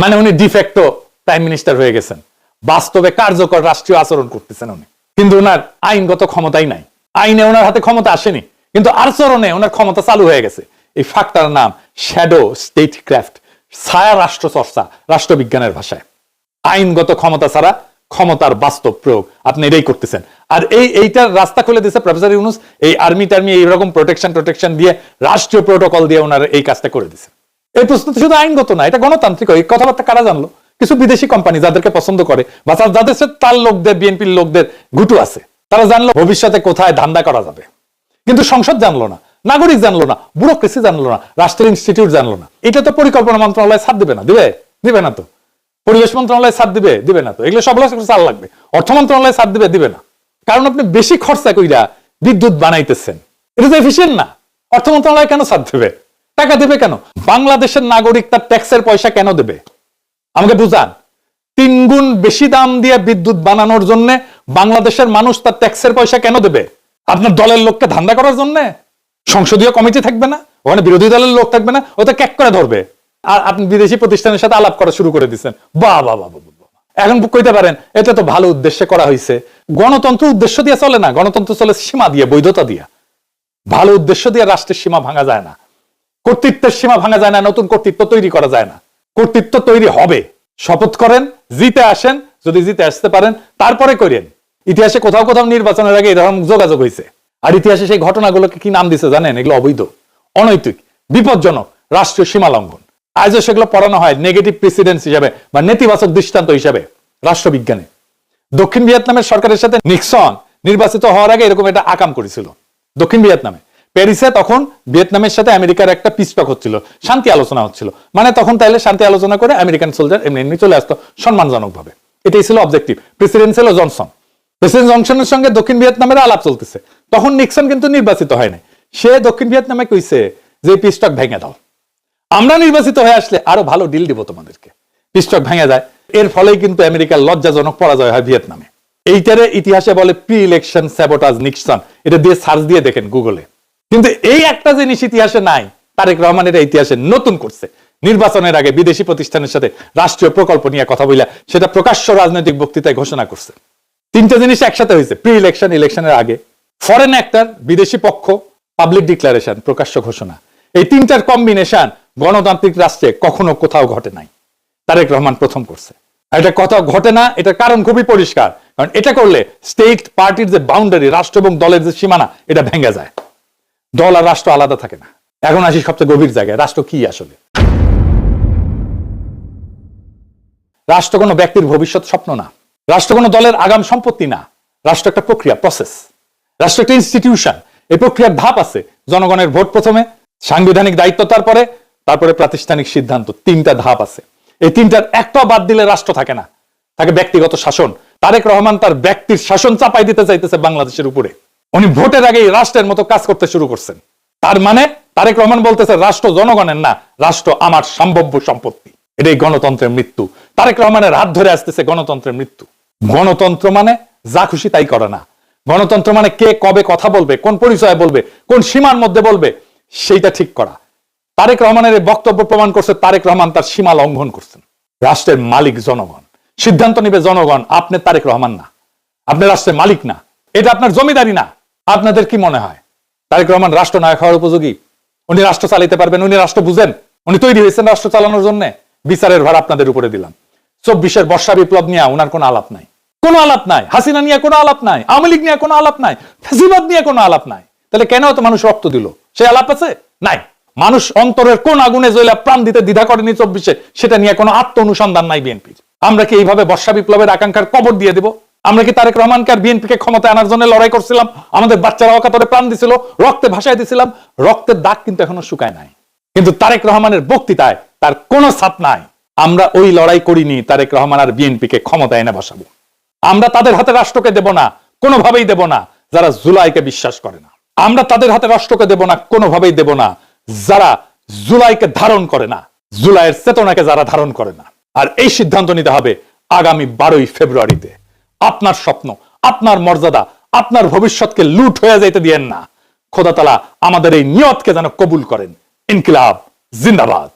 মানে উনি de facto prime minister হয়ে গেছেন, বাস্তবে কার্যকর রাষ্ট্রীয় আচরণ করতেছেন উনি, কিন্তু ওনার আইনগত ক্ষমতাই নাই, আইনে ওনার হাতে ক্ষমতা আসেনি, কিন্তু আচরণে ওনার ক্ষমতা চালু হয়ে গেছে। এই ফাঁকটার নাম শ্যাডো স্টেট ক্রাফট, ছায়া রাষ্ট্র চর্চা, রাষ্ট্রবিজ্ঞানের ভাষায়। আইনগত ক্ষমতা ছাড়া ক্ষমতার বাস্তব প্রয়োগ আপনি এটাই করতেছেন। আর এইটার রাস্তা খুলে দিয়েছে প্রফেসর ইউনূস, এই আর্মি টার্মি এইরকম প্রোটেকশন দিয়ে, রাষ্ট্রীয় প্রোটোকল দিয়ে ওনারা এই কাজটা করে দিয়েছে। এই প্রশ্ন শুধু আইনগত না, এটা গণতান্ত্রিক। এই কথাবার্তা কারা জানলো? কিছু বিদেশি কোম্পানি যাদেরকে পছন্দ করে বা যাদের সাথে তার লোকদের, বিএনপির লোকদের গুটু আছে, তারা জানলো ভবিষ্যতে কোথায় ধান্দা করা যাবে। কিন্তু সংসদ জানলো না, নাগরিক জানলো না, ব্যুরোক্রেসি জানলো না, রাষ্ট্রের ইনস্টিটিউট জানলো না। এটা তো পরিকল্পনা মন্ত্রণালয় ছাড় দিবে না, দিবে না তো। পরিবেশ মন্ত্রণালয় ছাড় দিবে না তো। এগুলো সব ছাড় লাগবে। অর্থ মন্ত্রণালয় ছাড় দিবে না, কারণ আপনি বেশি খরচা কইরা বিদ্যুৎ বানাইতেছেন, এটা তো এফিসিয়েন্ট না। অর্থ মন্ত্রণালয় কেন ছাড় দেবে? টাকা দেবে কেন? বাংলাদেশের নাগরিক তার ট্যাক্সের পয়সা কেন দেবে? আমাকে বুঝান। 3 গুণ বেশি দাম দিয়ে বিদ্যুৎ বানানোর জন্য বাংলাদেশের মানুষ তার ট্যাক্সের পয়সা কেন দেবে? আপনার দলের লোককে ধান্দা করার জন্য? সংসদীয় কমিটি থাকবে না, ওখানে বিরোধী দলের লোক থাকবে না, ও তো ক্যাক করে ধরবে। আর আপনি বিদেশি প্রতিষ্ঠানের সাথে আলাপ করা শুরু করে দিচ্ছেন। বাহ। এখন কইতে পারেন এটা তো ভালো উদ্দেশ্যে করা হয়েছে। গণতন্ত্র উদ্দেশ্য দিয়ে চলে না, গণতন্ত্র চলে সীমা দিয়ে, বৈধতা দিয়ে। ভালো উদ্দেশ্য দিয়ে রাষ্ট্রের সীমা ভাঙা যায় না, কর্তৃত্বের সীমা ভাঙা যায় না, নতুন কর্তৃত্ব তৈরি করা যায় না। কর্তৃত্ব তৈরি হবে, শপথ করেন, জিতে আসেন, যদি জিতে আসতে পারেন তারপরে করেন। ইতিহাসে কোথাও কোথাও নির্বাচনের আগে এরকম যোগাযোগ হয়েছে, আর ইতিহাসে সেই ঘটনাগুলোকে কি নাম দিছে জানেন? এগুলো অবৈধ, অনৈতিক, বিপজ্জনক, রাষ্ট্রীয় সীমা লঙ্ঘন। আজও সেগুলো পড়ানো হয় নেগেটিভ প্রেসিডেন্স হিসাবে বা নেতিবাচক দৃষ্টান্ত হিসাবে রাষ্ট্রবিজ্ঞানে। দক্ষিণ ভিয়েতনামের সরকারের সাথে নিক্সন নির্বাচিত হওয়ার আগে এরকম একটা আকাম করেছিল দক্ষিণ ভিয়েতনামে। প্যারিসে তখন ভিয়েতনামের সাথে আমেরিকার একটা পিস টক হচ্ছিল, শান্তি আলোচনা হচ্ছিল। মানে তখন তাইলে শান্তি আলোচনা করে আমেরিকান সোলজার এমনি চলে আসতো সম্মানজনক ভাবে। এটাই ছিল অবজেক্টিভ। প্রেসিডেন্ট ছিল জনসন। প্রেসিডেন্ট জনসনের সঙ্গে দক্ষিণ ভিয়েতনামের আলাপ চলতেছে। তখন নিক্সন কিন্তু নির্বাচিত হয় নাই। সে দক্ষিণ ভিয়েতনামে কইছে যে পিস টক ভেঙে দাও, আমরা নির্বাচিত হয়ে আসলে আরো ভালো ডিল দিব তোমাদেরকে। পিস টক ভেঙে যায়। এর ফলেই কিন্তু আমেরিকার লজ্জাজনক পরাজয় হয় ভিয়েতনামে। এইটারে ইতিহাসে বলে প্রি ইলেকশন স্যাবোটাজ নিক্সন। এটা দিয়ে সার্চ দিয়ে দেখেন গুগলে। কিন্তু এই একটা জিনিস ইতিহাসে নাই, তারেক রহমান এটা ইতিহাসে নতুন করছে। নির্বাচনের আগে বিদেশি প্রতিষ্ঠানের সাথে রাষ্ট্রীয় প্রকল্প নিয়ে কথা বলে সেটা প্রকাশ্য রাজনৈতিক বক্তৃতায় ঘোষণা করছে। 3টে জিনিস একসাথে হয়েছে, প্রি ইলেকশন, ইলেকশনের আগে, ফরেন অ্যাক্টর, বিদেশি পক্ষ, পাবলিক ডিক্লারেশন, প্রকাশ্য ঘোষণা। এই 3টার কম্বিনেশন গণতান্ত্রিক রাষ্ট্রে কখনো কোথাও ঘটে নাই, তারেক রহমান প্রথম করছে। এটা কোথাও ঘটে না, এটার কারণ খুবই পরিষ্কার। কারণ এটা করলে স্টেট পার্টির যে বাউন্ডারি, রাষ্ট্র এবং দলের যে সীমানা, এটা ভেঙে যায়। দল আর রাষ্ট্র আলাদা থাকে না। এখন আসি সবচেয়ে গভীর জায়গায়, রাষ্ট্র কি আসলে? রাষ্ট্র কোনো ব্যক্তির ভবিষ্যৎ স্বপ্ন না, রাষ্ট্র কোনো দলের আগাম সম্পত্তি না। রাষ্ট্র একটা প্রক্রিয়া, প্রসেস। রাষ্ট্র একটা ইনস্টিটিউশন। এই প্রক্রিয়ার ধাপ আছে। জনগণের ভোট প্রথমে, সাংবিধানিক দায়িত্ব তারপরে প্রাতিষ্ঠানিক সিদ্ধান্ত। 3টা ধাপ আছে। এই 3টার একটা বাদ দিলে রাষ্ট্র থাকে না, থাকে ব্যক্তিগত শাসন। তারেক রহমান তার ব্যক্তির শাসন চাপাই দিতে চাইতেছে বাংলাদেশের উপরে। উনি ভোটের আগেই রাষ্ট্রের মতো কাজ করতে শুরু করছেন। তার মানে তারেক রহমান বলতেছে রাষ্ট্র জনগণের না, রাষ্ট্র আমার সম্ভাব্য সম্পত্তি। এটাই গণতন্ত্রের মৃত্যু। তারেক রহমানের হাত ধরে আসতেছে গণতন্ত্রের মৃত্যু। গণতন্ত্র মানে যা খুশি তাই করে না। গণতন্ত্র মানে কে কবে কথা বলবে, কোন পরিচয়ে বলবে, কোন সীমার মধ্যে বলবে, সেইটা ঠিক করা। তারেক রহমানের এই বক্তব্য প্রমাণ করছে তারেক রহমান তার সীমা লঙ্ঘন করছেন। রাষ্ট্রের মালিক জনগণ, সিদ্ধান্ত নিবে জনগণ। আপনি তারেক রহমান না, আপনি রাষ্ট্রের মালিক না, এটা আপনার জমিদারি না। আপনাদের কি মনে হয় তারেক রহমান রাষ্ট্রনায়ক হওয়ার উপযোগী? উনি রাষ্ট্র চালাইতে পারবেন? উনি রাষ্ট্র বুঝেন? উনি তৈরি হয়েছেন রাষ্ট্র চালানোর জন্য? বিচারের ভার আপনাদের উপরে দিলাম। 24-এর বর্ষা বিপ্লব নিয়ে ওনার কোনো আলাপ নাই, কোনো আলাপ নাই। হাসিনা নিয়ে কোনো আলাপ নাই, আওয়ামী লীগ নিয়ে কোনো আলাপ নাই, ফ্যাসিবাদ নিয়ে কোনো আলাপ নাই। তাহলে কেন তো মানুষ রক্ত দিল? সে আলাপ আছে? নাই। মানুষ অন্তরের কোন আগুনে জ্বলে প্রাণ দিতে দ্বিধা করেনি 24-এ, সেটা নিয়ে কোনো আত্ম অনুসন্ধান নাই বিএনপির। আমরা কি এইভাবে বর্ষা বিপ্লবের আকাঙ্ক্ষার কবর দিয়ে দেব? আমরা কি তারেক রহমানকে আর বিএনপিকে ক্ষমতায় আনার জন্য লড়াই করছিলাম? আমাদের বাচ্চারা অকাতরে প্রাণ দিছিল, রক্তে ভাসায় দিছিলাম। রক্তের দাগ কিন্তু এখনো শুকায় নাই। কিন্তু তারেক রহমানের বক্তৃতায় তার কোনো ছাপ নাই। আমরা ওই লড়াই করিনি তারেক রহমান আর বিএনপিকে ক্ষমতায় এনে বসাবো। আমরা তাদের হাতে রাষ্ট্রকে দেব না, কোনোভাবেই দেব না যারা জুলাইকে বিশ্বাস করে না। আমরা তাদের হাতে রাষ্ট্রকে দেব না, কোনোভাবেই দেব না যারা জুলাইকে ধারণ করে না, জুলাইয়ের চেতনাকে যারা ধারণ করে না। আর এই সিদ্ধান্ত নিতে হবে আগামী 12ই ফেব্রুয়ারিতে। আপনার স্বপ্ন, আপনার মর্যাদা, আপনার ভবিষ্যৎকে লুট হয়ে যাইতে দিয়েন না। খোদা তাআলা আমাদের এই নিয়তকে যেন কবুল করেন। ইনকিলাব জিন্দাবাদ।